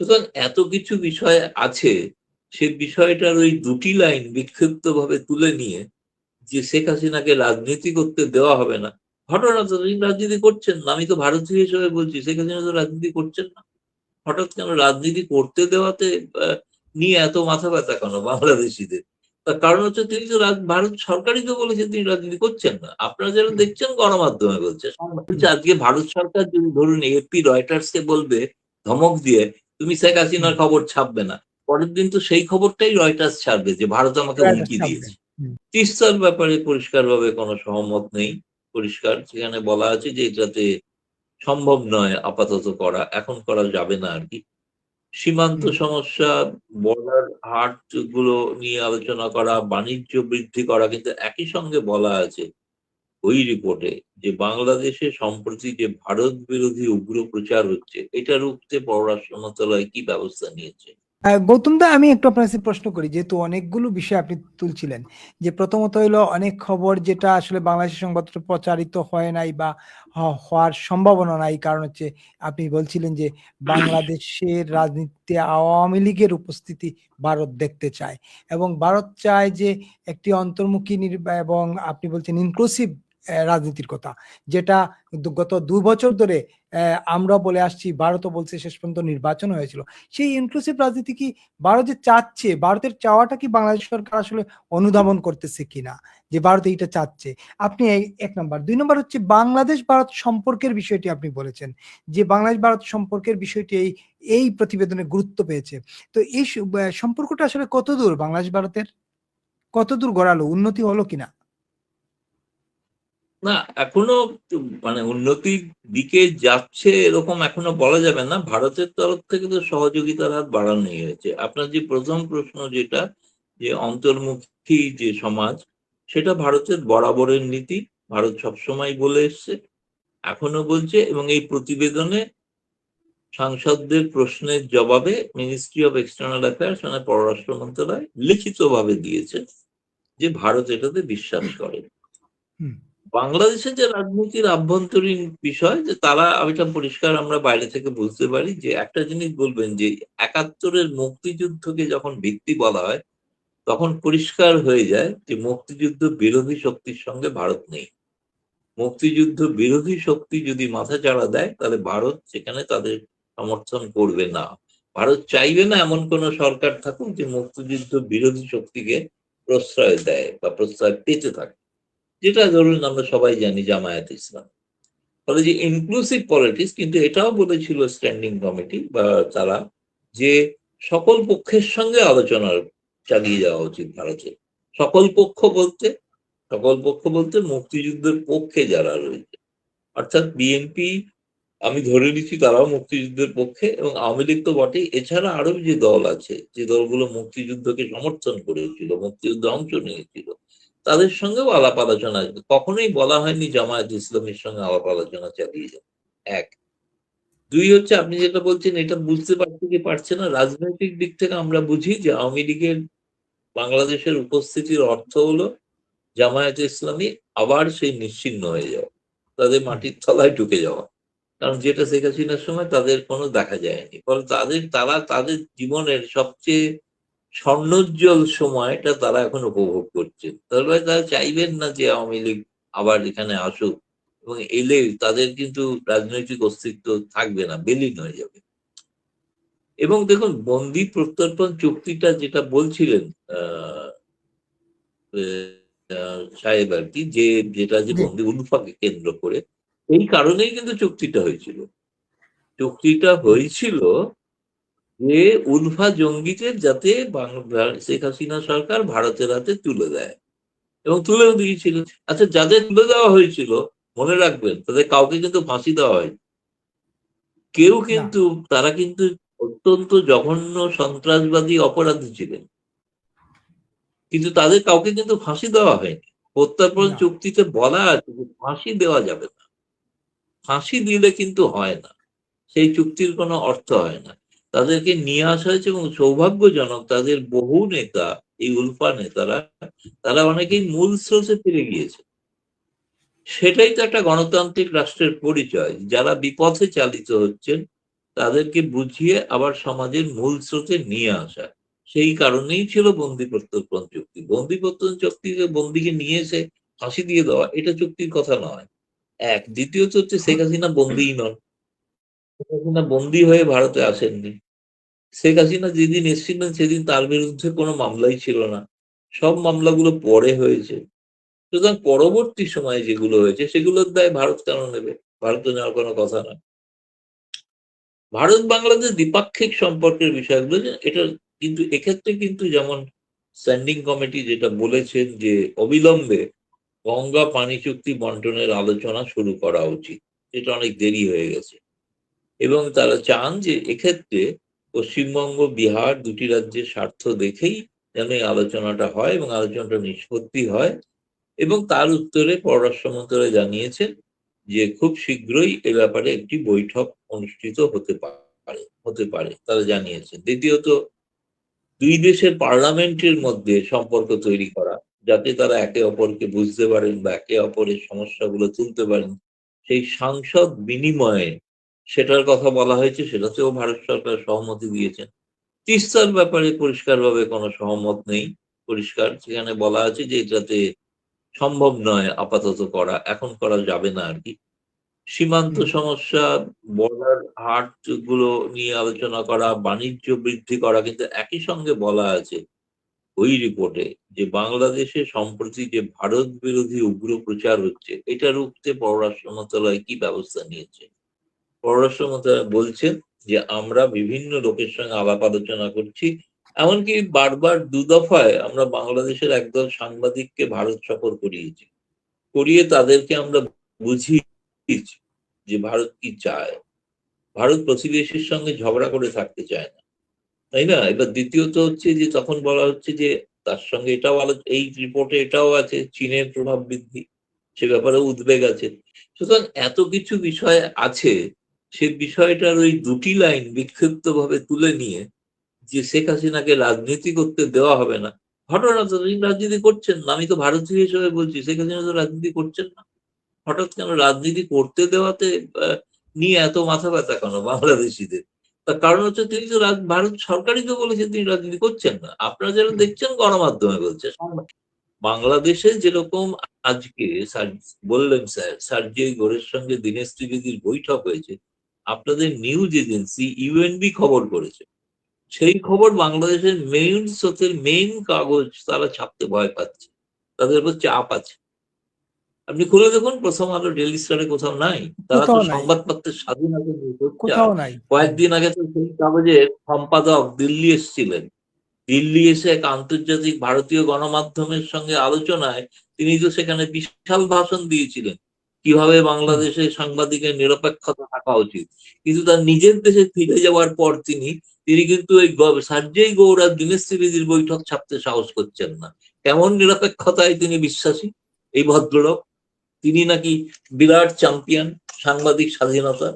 সুতরাং এত কিছু বিষয় আছে, সে বিষয়টার ওই দুটি লাইন বিক্ষিপ্ত ভাবে তুলে নিয়ে যে শেখ হাসিনাকে রাজনীতি করতে দেওয়া হবে না। ঘটনা তো তিনি রাজনীতি করছেন না, আমি তো ভারতীয় হিসেবে বলছি, শেখ হাসিনা তো রাজনীতি করছেন না। হঠাৎ কেন রাজনীতি করতে দেওয়াতে নিয়ে এত মাথা ব্যথা কেন বাংলাদেশিদের? তার কারণ হচ্ছে তিনি তো ভারত সরকারই তো বলেছে তিনি রাজনীতি করছেন না, আপনারা যারা দেখছেন গণমাধ্যমে বলছে। আজকে ভারত সরকার যদি ধরুন এপি রয়টার্স কে বলবে ধমক দিয়ে তুমি শেখ হাসিনার খবর ছাপবে না, পরের দিন তো সেই খবরটাই রয়টার্স ছাড়বে যে ভারত আমাকে হুমকি দিয়েছে। তিস্তার ব্যাপারে পরিষ্কারভাবে কোনো সহমত নেই, পরিষ্কার সেখানে বলা আছে যে এটাতে সম্ভব নয় আপাতত করা, এখন করা যাবে না আর কি। সীমান্ত সমস্যা, বর্ডার হাট গুলো নিয়ে আলোচনা করা, বাণিজ্য বৃদ্ধি করা, কিন্তু একই সঙ্গে বলা আছে ওই রিপোর্টে যে বাংলাদেশে সম্প্রতি যে ভারত বিরোধী উগ্র প্রচার হচ্ছে এটা রুখতে পররাষ্ট্র মন্ত্রণালয় কি ব্যবস্থা নিয়েছে। গৌতম দা, আমি একটু আপনার কাছে প্রশ্ন করি, যেহেতু অনেকগুলো বিষয় আপনি তুলছিলেন, যে প্রথমত হইলো অনেক খবর যেটা আসলে বাংলাদেশের সংবাদপত্র প্রচারিত হয় নাই বা হওয়ার সম্ভাবনা নাই, কারণ হচ্ছে আপনি বলছিলেন যে বাংলাদেশের রাজনীতিতে আওয়ামী লীগের উপস্থিতি ভারত দেখতে চায় এবং ভারত চায় যে একটি অন্তর্মুখী এবং আপনি বলছেন ইনক্লুসিভ রাজনীতির কথা, যেটা গত 2 বছর ধরে আমরা বলে আসছি, ভারতও বলছে, শেষ পর্যন্ত নির্বাচন হয়েছিল। সেই ইনক্লুসিভ রাজনীতি কি ভারত যে চাচ্ছে, ভারতের চাওয়াটা কি বাংলাদেশ সরকার আসলে অনুধাবন করতেছে কিনা, যে ভারত এইটা চাচ্ছে? আপনি এক নম্বর। 2 নম্বর হচ্ছে বাংলাদেশ ভারত সম্পর্কের বিষয়টি আপনি বলেছেন যে বাংলাদেশ ভারত সম্পর্কের বিষয়টি এই প্রতিবেদনে গুরুত্ব পেয়েছে। তো এই সম্পর্কটা আসলে কতদূর বাংলাদেশ ভারতের, কতদূর গড়ালো, উন্নতি হলো কিনা? না, এখনো মানে উন্নতির দিকে যাচ্ছে এরকম এখনো বলা যাবে না। ভারতের তরফ থেকে তো সহযোগিতার হাত বাড়ানোই হয়েছে। আপনার যে প্রথম প্রশ্ন যেটা, যে অন্তর্মুখী যে সমাজ, সেটা ভারতের বরাবরের নীতি। ভারত সবসময় বলে এসছে, এখনো বলছে, এবং এই প্রতিবেদনে সাংসদদের প্রশ্নের জবাবে মিনিস্ট্রি অফ এক্সটার্নাল অ্যাফেয়ার্স মানে পররাষ্ট্র মন্ত্রণালয় লিখিতভাবে দিয়েছে যে ভারত এটাতে বিশ্বাস করে। বাংলাদেশের যে রাজনীতির আভ্যন্তরীণ বিষয়, যে তারা, এটা পরিষ্কার আমরা বাইরে থেকে বুঝতে পারি, যে একটা জিনিস বলবেন যে 71-এর মুক্তিযুদ্ধকে যখন ভিত্তি বলা হয় তখন পরিষ্কার হয়ে যায় যে মুক্তিযুদ্ধ বিরোধী শক্তির সঙ্গে ভারত নেই। মুক্তিযুদ্ধ বিরোধী শক্তি যদি মাথাচাড়া দেয় তাহলে ভারত সেখানে তাদের সমর্থন করবে না। ভারত চাইবে না এমন কোন সরকার থাকুক যে মুক্তিযুদ্ধ বিরোধী শক্তিকে প্রশ্রয় দেয় বা প্রশ্রয় পেতে থাকে, যেটা ধরুন আমরা সবাই জানি জামায়াত ইসলাম। ফলে যে ইনক্লুসিভ পলিটিক্স, কিন্তু এটাও বলেছিল স্ট্যান্ডিং কমিটি বা তারা, যে সকল পক্ষের সঙ্গে আলোচনা চালিয়ে যাওয়া উচিত ভারতের। সকল পক্ষ বলতে, সকল পক্ষ বলতে মুক্তিযুদ্ধের পক্ষে যারা রয়েছে, অর্থাৎ বিএনপি, আমি ধরে নিচ্ছি তারাও মুক্তিযুদ্ধের পক্ষে, এবং আওয়ামী লীগ তো বটেই, এছাড়া আরো যে দল আছে, যে দলগুলো মুক্তিযুদ্ধকে সমর্থন করেছিল, মুক্তিযুদ্ধে অংশ নিয়েছিল, তাদের সঙ্গেও আলাপ আলোচনা আসবে। কখনোই বলা হয়নি জামায়াত ইসলামের সঙ্গে আলাপ আলোচনা চালিয়ে যাবে। 1। 2 হচ্ছে, আপনি যেটা বলছেন এটা বুঝতে পারছে কি পারছে না, রাজনৈতিক দিক থেকে আমরা বুঝি যে আওয়ামী লীগের বাংলাদেশের উপস্থিতির অর্থ হলো জামায়াত ইসলামী আবার সেই নিশ্চিহ্ন হয়ে যাওয়া, তাদের মাটির তলায় ঢুকে যাওয়া। কারণ যেটা শেখ হাসিনার সময় তাদের কোনো দেখা যায়নি। ফলে তারা তাদের জীবনের সবচেয়ে স্বর্ণোজ্জ্বল সময়টা তারা এখন উপভোগ করছে। তাহলে তারা চাইবেন না যে আওয়ামী লীগ আবার এখানে আসুক, এবং এলে তাদের কিন্তু রাজনৈতিক অস্তিত্ব থাকবে না, বিলীন হয়ে যাবে। এবং দেখুন, বন্দি প্রত্যর্পণ চুক্তিটা যেটা বলছিলেন সাহেব আর কি, যেটা যে বন্দি উলফাকে কেন্দ্র করে, এই কারণেই কিন্তু চুক্তিটা হয়েছিল। চুক্তিটা হয়েছিল যে উলফা জঙ্গিদের যাতে শেখ হাসিনা সরকার ভারতের হাতে তুলে দেয়, এবং তুলেও দিয়েছিল। আচ্ছা, যাদের তুলে দেওয়া হয়েছিল মনে রাখবেন তাদের কাউকে কিন্তু ফাঁসি দেওয়া হয়নি। কেউ কিন্তু, তারা কিন্তু অত্যন্ত জঘন্য সন্ত্রাসবাদী অপরাধী ছিলেন, কিন্তু তাদের কাউকে কিন্তু ফাঁসি দেওয়া হয়নি। প্রত্যর্পণ চুক্তিতে বলা আছে যে ফাঁসি দেওয়া যাবে না, ফাঁসি দিলে কিন্তু হয় না, সেই চুক্তির কোনো অর্থ হয় না। তাদেরকে নিয়ে আসা হয়েছে, এবং সৌভাগ্যজনক তাদের বহু নেতা, এই উলফা নেতারা, তারা অনেকেই মূল স্রোতে ফিরে গিয়েছে। সেটাই তো একটা গণতান্ত্রিক রাষ্ট্রের পরিচয়। যারা বিপথে চালিত হচ্ছেন তাদেরকে বুঝিয়ে আবার সমাজের মূল স্রোতে নিয়ে আসা। সেই কারণেই ছিল বন্দি প্রত্যর্পণ চুক্তি। বন্দি প্রত্যর্পণ চুক্তিতে বন্দিকে নিয়ে এসে ফাঁসি দিয়ে দেওয়া এটা চুক্তির কথা নয়। এক, দ্বিতীয়ত হচ্ছে শেখ হাসিনা বন্দিই নন। শেখ হাসিনা বন্দি হয়ে ভারতে আসেননি। শেখ হাসিনা যেদিন এসেছিলেন সেদিন তার বিরুদ্ধে কোনো মামলাই ছিল না। সব মামলাগুলো পরে হয়েছে। সুতরাং পরবর্তী সময়ে যেগুলো হয়েছে সেগুলোর দায় ভারত কেন নেবে? ভারত নেওয়ার কোনো কথা না। ভারত বাংলাদেশ দ্বিপাক্ষিক সম্পর্কের বিষয়গুলো এটা কিন্তু এক্ষেত্রে কিন্তু যেমন স্ট্যান্ডিং কমিটি যেটা বলেছেন যে অবিলম্বে গঙ্গা পানি চুক্তি বন্টনের আলোচনা শুরু করা উচিত। এটা অনেক দেরি হয়ে গেছে এবং তারা চান যে এক্ষেত্রে পশ্চিমবঙ্গ বিহার দুটি রাজ্যের স্বার্থ দেখেই যেন এই আলোচনাটা হয় এবং আলোচনাটা নিষ্পত্তি হয়। এবং তার উত্তরে পররাষ্ট্র মন্ত্রণালয় জানিয়েছেন যে খুব শীঘ্রই এ ব্যাপারে একটি বৈঠক অনুষ্ঠিত হতে পারে তারা জানিয়েছেন। দ্বিতীয়ত, দুই দেশের পার্লামেন্টের মধ্যে সম্পর্ক তৈরি করা, যাতে তারা একে অপরকে বুঝতে পারেন বা একে অপরের সমস্যাগুলো তুলতে পারেন, সেই সাংসদ বিনিময়ে সেটার কথা বলা হয়েছে, সেটাতেও ভারত সরকার সহমতি দিয়েছেন। তিস্তার ব্যাপারে পরিষ্কারভাবে কোনো সহমত নেই। পরিষ্কার সেখানে বলা আছে যে এটাতে সম্ভব নয় আপাতত করা, এখন করা যাবে না আর কি। সীমান্ত সমস্যা, বর্ডার হাট গুলো নিয়ে আলোচনা করা, বাণিজ্য বৃদ্ধি করা, কিন্তু একই সঙ্গে বলা আছে ওই রিপোর্টে যে বাংলাদেশে সম্প্রতি যে ভারত বিরোধী উগ্র প্রচার হচ্ছে এটা রুখতে পররাষ্ট্র মন্ত্রণালয় কি ব্যবস্থা নিয়েছে। পররাষ্ট্র মন্ত্রণালয় বলছেন যে আমরা বিভিন্ন লোকের সঙ্গে আলাপ আলোচনা করছি, এমনকি বারবার দুদফায় আমরা বাংলাদেশের একদল সাংবাদিককে ভারত সফর করিয়ে তাদেরকে আমরা বুঝিয়েছি যে ভারত কি চায়। ভারত প্রতিবেশীর সঙ্গে ঝগড়া করে থাকতে চায় না, তাই না? এবার দ্বিতীয়ত হচ্ছে যে তখন বলা হচ্ছে যে তার সঙ্গে এটাও এই রিপোর্টে এটাও আছে চীনের প্রভাব বৃদ্ধি, সে ব্যাপারে উদ্বেগ আছে। সুতরাং এত কিছু বিষয় আছে, সে বিষয়টার ওই দুটি লাইন বিক্ষিপ্ত ভাবে তুলে নিয়ে যে শেখ হাসিনাকে রাজনীতি করতে দেওয়া হবে না, ঘটনা তো তিনি রাজনীতি করছেন না। আমি তো ভারতীয় হিসেবে বলছি শেখ হাসিনা তো রাজনীতি করছেন না। হঠাৎ কেন রাজনীতি করতে দেওয়াতে নিয়ে এত মাথা ব্যথা কেন বাংলাদেশিদের? তার কারণ হচ্ছে তিনি তো ভারত সরকারই তো বলেছে তিনি রাজনীতি করছেন না। আপনারা যারা দেখছেন গণমাধ্যমে বলছে। বাংলাদেশে যেরকম আজকে বললেন স্যার সার্জিয়াই গোরের সঙ্গে দীনেশ ত্রিবেদীর বৈঠক হয়েছে, আপনাদের নিউজ এজেন্সি ইউএনবি খবর করেছে। সেই খবর বাংলাদেশের মেইন স্রোতের মেইন কাগজ তারা ছাপতে ভয় পাচ্ছে, তাদের উপর চাপ আছে। আপনি খুলে দেখুন প্রথম আলো, ডেইলি স্টারে কোথাও নাই। তারা তো কোথাও নাই, সংবাদপত্রের স্বাধীনতা নিয়ে সোচ্চার। কোথাও নাই। কয়েকদিন আগে তো সেই কাগজের সম্পাদক দিল্লি এসেছিলেন। দিল্লি এসে এক আন্তর্জাতিক ভারতীয় গণমাধ্যমের সঙ্গে আলোচনায় তিনি তো সেখানে বিশাল ভাষণ দিয়েছিলেন কিভাবে বাংলাদেশের সাংবাদিকের নিরপেক্ষতা থাকা উচিত। কিন্তু তার নিজের দেশে ফিরে যাওয়ার পর তিনি কিন্তু এই সার্জেই গৌর আর দীনেশ ত্রিবেদীর বৈঠক ছাপতে সাহস করছেন না। কেমন নিরপেক্ষতায় তিনি বিশ্বাসী এই ভদ্রলোক? তিনি নাকি বিরাট চ্যাম্পিয়ন সাংবাদিক স্বাধীনতা।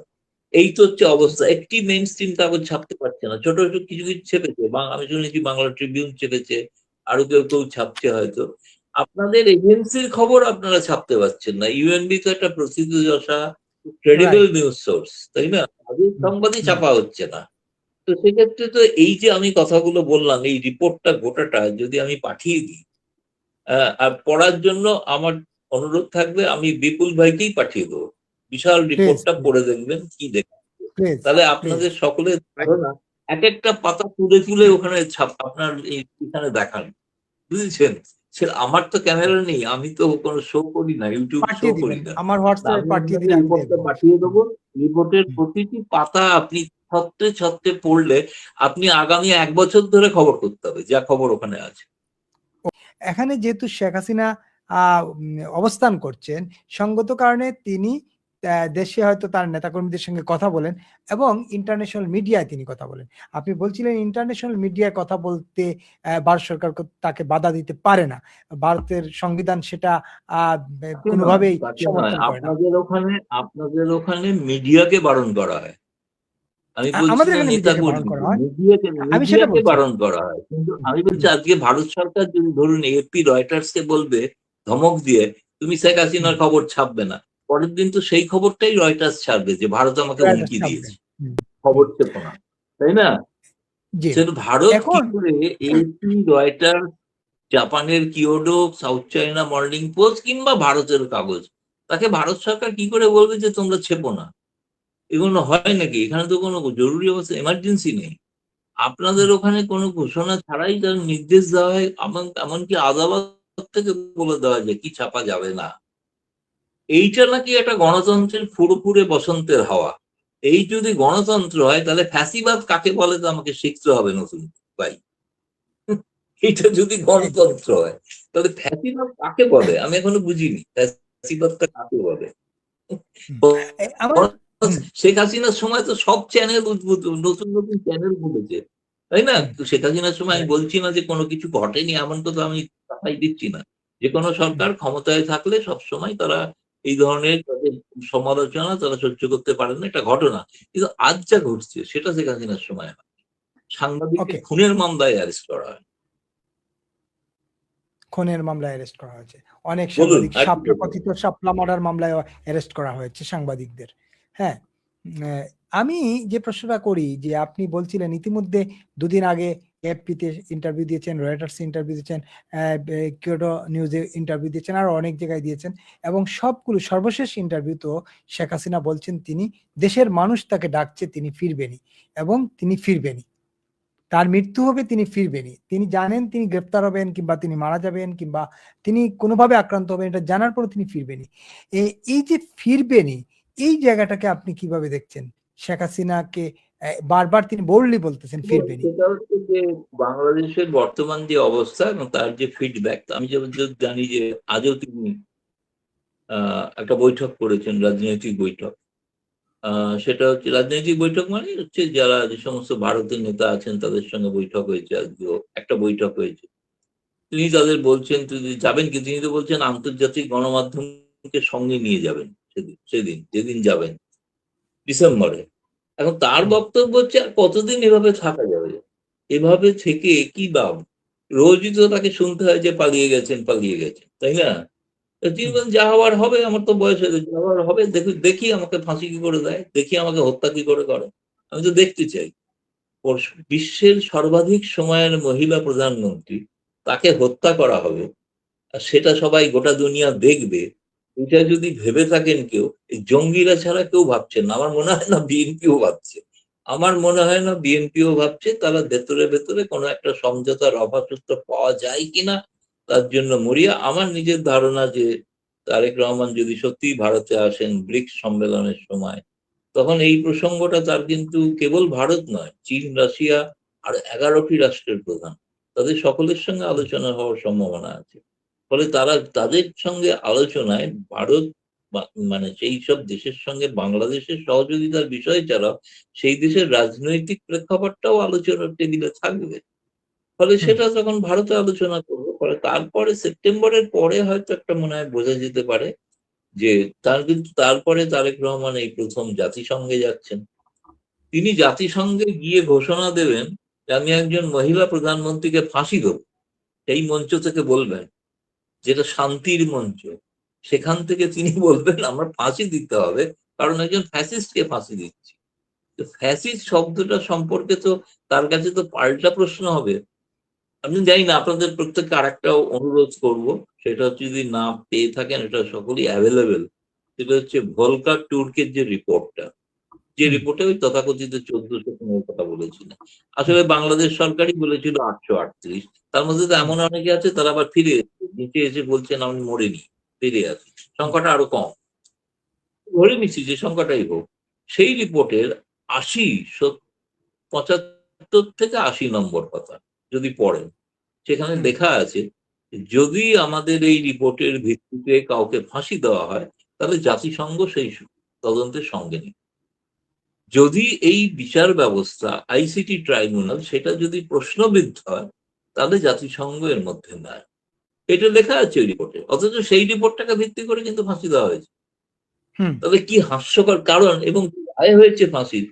এই তো হচ্ছে অবস্থা। একটি মেইন স্ট্রিম কাগজ ছাপতে পারছে না। ছোট ছোট কিছু কিছু ছেপেছে, আমি শুনেছি বাংলা ট্রিবিউন ছেপেছে, আরো কেউ কেউ ছাপছে হয়তো। আপনাদের এজেন্সির খবর আপনারা ছাপতে পারছেন না। ইউএনবি তো একটা প্রসিদ্ধযশা ক্রেডিবল রাইট। নিউজ সোর্স, তাই না? তাদের সংবাদই ছাপা হচ্ছে না। তো সেক্ষেত্রে তো এই যে আমি কথাগুলো বললাম, এই রিপোর্টটা গোটাটা যদি আমি পাঠিয়ে দিই, আর পড়ার জন্য আমার অনুরোধ থাকবে আমি বিপুল ভাইকেই পাঠিয়ে দেবো। বিশাল প্লিজ, রিপোর্টটা পড়ে দেখবেন কি দেখেন। প্লিজ, তাহলে প্লিজ। আপনাদের সকলের ধারণা এক একটা পাতা তুলে তুলে ওখানে আপনার এখানে দেখান, বুঝেছেন? সে আমার তো ক্যামেরা নেই, আমি তো কোনো শো করি না, ইউটিউব শো পাঠিয়ে করি দিবেন, না। আমার হোয়াটসঅ্যাপে আমি পাঠিয়ে আপনাকে দিলে আমি রিপোর্টটা দেখবো। পাঠিয়ে দেবো। রিপোর্টের প্রতিটি পাতা আপনি ছত্রে ছত্রে পড়লে আপনি আগামী 1 বছর ধরে খবর করতে হবে যা খবর ওখানে আছে। এখানে যেহেতু শেখ হাসিনা অবস্থান করছেন, সঙ্গত কারণে তিনি দেশে হয়তো তার নেতাকর্মীদের সঙ্গে কথা বলেন এবং ইন্টারন্যাশনাল মিডিয়ায় তিনি কথা বলেন। আপনি বলছিলেন ইন্টারন্যাশনাল মিডিয়ায় কথা বলতে ভারত সরকার তাকে বাধা দিতে পারে না। ভারতের সংবিধান সেটা কোনোভাবেই সমর্থন করে না। আপনাদের ওখানে মিডিয়াকে বারণ করা হয়। আমি বলছি আমাদের না এখানে নেতা মিডিয়াকে বারণ করা কর্মীকে, হয়। আমি সেটা মিডিয়াকে বলছি। বারণ করা হয়। কিন্তু আমি হুম, বলছি আজকে ভারত সরকার যদি ধরুন এপি রয়টার্স কে বলবে ধমক দিয়ে তুমি শেখ হুম, হাসিনার খবর ছাপবে না, পরের দিন তো সেই খবরটাই রয়টার্স ছাড়বে যে ভারত আমাকে রাইট, হুমকি ছাপবে। দিয়েছে। হুম, খবর ছেপো না, তাই না? জি। সেটা ভারত কি এখন করে এপি, রয়টার, জাপানের কিওডো, সাউথ চায়না মর্নিং পোস্ট কিংবা ভারতের কাগজ, তাকে ভারত সরকার কি করে বলবে যে তোমরা ছেপো না? এগুলো হয় নাকি? এখানে তো কোনো জরুরি অবস্থা, এমার্জেন্সি নেই। আপনাদের ওখানে কোনো ঘোষণা ছাড়াই তার নির্দেশ দেওয়া হয়, এমনকি আদালত থেকে বলে দেওয়া যায় কি ছাপা যাবে না। এইটা নাকি একটা গণতন্ত্রের ফুরফুরে বসন্তের হাওয়া। এই যদি গণতন্ত্র হয় তাহলে ফ্যাসিবাদ কাকে বলে তো আমাকে শিখতে হবে নতুন, ভাই। এটা যদি গণতন্ত্র হয় তাহলে ফ্যাসিবাদ কাকে বলে আমি এখনো বুঝিনি, ফ্যাসিবাদটা কাকে বলে। আমার শেখ হাসিনার সময় তো সব চ্যানেল উদ্ভূত, নতুন নতুন চ্যানেল খুলেছে, তাই না? তো শেখ হাসিনার সময় আমি বলছি না যে কোনো কিছু ঘটেনি, এমন কথা আমি কথাই দিচ্ছি না। যে কোনো সরকার ক্ষমতায় থাকলে সবসময় তারা এই ধরনের তাদের সমালোচনা তারা সহ্য করতে পারে না, এটা ঘটনা। কিন্তু আজ যা ঘটছে সেটা শেখ হাসিনার সময় হয়। সাংবাদিককে ওকে, খুনের মামলায় অ্যারেস্ট করা হয়। খুনের মামলায় অ্যারেস্ট করা হয়েছে অনেক বলুন সাংবাদিক, আর কি শাপলা বলবেন? কথিত শাপলা মার্ডার মামলায় অ্যারেস্ট করা হয়েছে সাংবাদিকদের। হ্যাঁ, আমি যে প্রশ্নটা করি যে আপনি বলছিলেন ইতিমধ্যে দুদিন আগে এএফপিতে ইন্টারভিউ দিয়েছেন, রয়টার্স ইন্টারভিউ দিয়েছেন, কিয়োটো নিউজে ইন্টারভিউ দিয়েছেন, আর অনেক জায়গায় দিয়েছেন, এবং সবগুলো সর্বশেষ ইন্টারভিউ তো শেখ হাসিনা বলছেন তিনি দেশের মানুষ তাকে ডাকছে, তিনি ফিরবেনই এবং তিনি ফিরবেনই, তার মৃত্যু হবে, তিনি ফিরবেনই। তিনি জানেন তিনি গ্রেপ্তার হবেন কিংবা তিনি মারা যাবেন কিংবা তিনি কোনোভাবে আক্রান্ত হবেন, এটা জানার পরে তিনি ফিরবেনই। এই যে ফিরবেনই, এই জায়গাটাকে আপনি কিভাবে দেখছেন? শেখ হাসিনাকে বারবার তিনি বোল্ডলি বলতেছেন ফিরবেনই। সেটা হচ্ছে যে বাংলাদেশের বর্তমান যে অবস্থা এবং তার যে ফিডব্যাক, আমি যেমন জানি যে আজও তিনি একটা বৈঠক করেছেন, রাজনৈতিক বৈঠক। সেটা হচ্ছে রাজনৈতিক বৈঠক মানে হচ্ছে যারা যে সমস্ত ভারতের নেতা আছেন তাদের সঙ্গে বৈঠক হয়েছে, আজকেও একটা বৈঠক হয়েছে। তিনি তাদের বলছেন তিনি যাবেন কি, তিনি তো বলছেন আন্তর্জাতিক গণমাধ্যমকে সঙ্গে নিয়ে যাবেন সেদিন যেদিন যাবেন ডিসেম্বরে। এখন তার বক্তব্য হচ্ছে আর কতদিন এভাবে থাকা যাবে, এভাবে থেকে কি লাভ? রোজই তো তাকে শুনতে হয় যে পালিয়ে গেছেন পালিয়ে গেছেন, তাই না? তো তিনি বলেন যা হওয়ার হবে, আমার তো বয়স হয়েছে, যা হওয়ার হবে, দেখি আমাকে ফাঁসি কি করে দেয়, দেখি আমাকে হত্যা কি করে করে, আমি তো দেখতে চাই। বিশ্বের সর্বাধিক সময়ের মহিলা প্রধানমন্ত্রী, তাকে হত্যা করা হবে আর সেটা সবাই গোটা দুনিয়া দেখবে, এটা যদি ভেবে থাকেন কেউ, এই জঙ্গিরা ছাড়া কেউ ভাবছেন না। আমার মনে হয় না বিএনপিও ভাবছে, আমার মনে হয় না বিএনপিও ভাবছে। তারা ভেতরে ভেতরে কোনো একটা সমঝোতার অভাসূত্র পাওয়া যায় কিনা তার জন্য মরিয়া। আমার নিজের ধারণা যে তারেক রহমান যদি সত্যি ভারতে আসেন ব্রিক্স সম্মেলনের সময়, তখন এই প্রসঙ্গটা তার কিন্তু কেবল ভারত নয়, চীন, রাশিয়া আর 11টি রাষ্ট্রের প্রধান, তাদের সকলের সঙ্গে আলোচনা হওয়ার সম্ভাবনা আছে। ফলে তারা তাদের সঙ্গে আলোচনায় ভারত মানে সেই সব দেশের সঙ্গে বাংলাদেশের সহযোগিতার বিষয় ছাড়াও সেই দেশের রাজনৈতিক প্রেক্ষাপটটাও আলোচনার টেবিলে থাকবে। ফলে সেটা যখন ভারতে আলোচনা করবো, ফলে তারপরে সেপ্টেম্বরের পরে হয়তো একটা মনে হয় বোঝা যেতে পারে যে তার কিন্তু তারপরে তারেক রহমান এই প্রথম জাতিসংঘে যাচ্ছেন। তিনি জাতিসংঘে গিয়ে ঘোষণা দেবেন যে আমি একজন মহিলা প্রধানমন্ত্রীকে ফাঁসি দেব, সেই মঞ্চ থেকে বলবেন, যেটা শান্তির মঞ্চ, সেখান থেকে তিনি বলবেন আমার ফাঁসি দিতে হবে কারণ একজন ফ্যাসিস্টকে ফাঁসি দিচ্ছি। তো ফ্যাসিস্ট শব্দটা সম্পর্কে তো তার কাছে তো পাল্টা প্রশ্ন হবে। আমি জানি না, আপনাদের প্রত্যেককে আরেকটা অনুরোধ করব, সেটা হচ্ছে যদি না পেয়ে থাকেন, এটা সকলেই অ্যাভেলেবেল, সেটা হচ্ছে ভলকার টুর্কের যে রিপোর্টটা, যে রিপোর্টে ওই তথাকথিত 1415 কথা বলেছিল, আসলে বাংলাদেশ সরকারই বলেছিল 838। তার মধ্যে তো এমন অনেকে আছে তারা আবার ফিরে এসেছে, নিচে এসে বলছেন আমি মরিনি, ফিরে আসি, সংখ্যাটা আরো কম। ধরে নিচ্ছি যে সংখ্যাটাই হোক, সেই রিপোর্টের 75 থেকে 80 নম্বর কথা যদি পড়েন, সেখানে লেখা আছে যদি আমাদের এই রিপোর্টের ভিত্তিতে কাউকে ফাঁসি দেওয়া হয় তাহলে জাতিসংঘ সেই তদন্তের সঙ্গে নেই। যদি এই বিচার ব্যবস্থা আইসিটি ট্রাইব্যুনাল সেটা যদি প্রশ্নবিদ্ধ হয় তাহলে জাতিসংঘ এর মধ্যে নেয়, এটা লেখা আছে ওই রিপোর্টে, অথচ সেই রিপোর্টটাকে ভিত্তি করে কিন্তু ফাঁসি দেওয়া হয়েছে। তবে কি হাস্যকর কারণ এবং রায় হয়েছে ফাঁসির।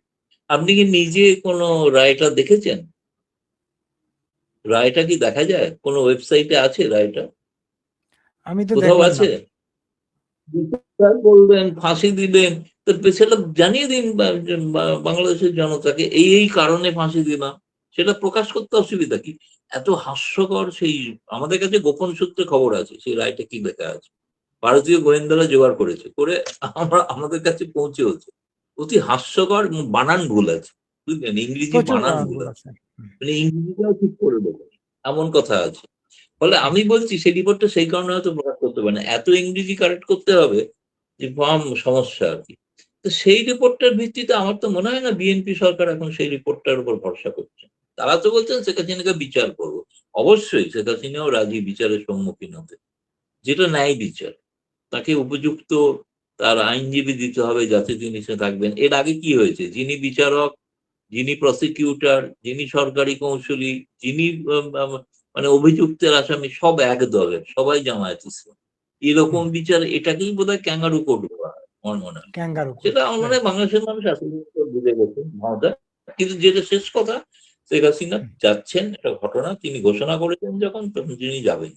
আপনি কি নিজে কোনো রায়টা দেখেছেন? রায়টা কি দেখা যায়? কোনো ওয়েবসাইটে আছে রায়টা? আমি তো কোথাও দেখলাম না। আছে? বিচার করবেন, ফাঁসি দিবেন, তো সেটা জানিয়ে দিন বাংলাদেশের জনতাকে এই কারণে ফাঁসি দিলাম, সেটা প্রকাশ করতে অসুবিধা কি? এত হাস্যকর সেই, আমাদের কাছে গোপন সূত্রে খবর আছে সেই রায়টা কি লেখা আছে, ভারতীয় গোয়েন্দারা জোগাড় করেছে, করে আমাদের কাছে পৌঁছেওছে। অতি হাস্যকর, বানান ভুল আছে, বুঝলেন, ইংরেজি প্রচুর বানান ভুল ভুল আছে, আছে। মানে ইংরেজিটাও ঠিক করে দেবো এমন কথা আছে। ফলে আমি বলছি সেই রিপোর্টটা সেই কারণে হয়তো প্রকাশ করতে পারে না, এত ইংরেজি কারেক্ট করতে হবে যে সমস্যা আর কি। তো সেই রিপোর্টটার ভিত্তিতে আমার তো মনে হয় না বিএনপি সরকার এখন সেই রিপোর্টটার উপর ভরসা করছে। তারা তো বলছেন শেখ হাসিনাকে বিচার করবো, অবশ্যই শেখ হাসিনাও রাজি বিচারের সম্মুখীন হতে, যেটা ন্যায় বিচার। তাকে উপযুক্ত তার আইনজীবী দিতে হবে যাতে তিনি সে থাকবেন। এর আগে কি হয়েছে, যিনি বিচারক, যিনি প্রসিকিউটর, যিনি সরকারি কৌঁসুলি, যিনি মানে অভিযুক্তের আসামি, সব এক দলের, সবাই জামায়াত ইসলাম। এরকম বিচার, এটাকেই বোধহয় ক্যাঙ্গারু কোর্ট বলা হয় আমার মনে হয়। ক্যাঙ্গারু কোর্ট, সেটা আমার মনে হয় বাংলাদেশের মানুষ আসলে বুঝে গেছে মমতা। কিন্তু যেটা শেষ কথা, শেখ হাসিনা যাচ্ছেন, একটা ঘটনা তিনি ঘোষণা করেছেন যখন, তখন তিনি যাবেন।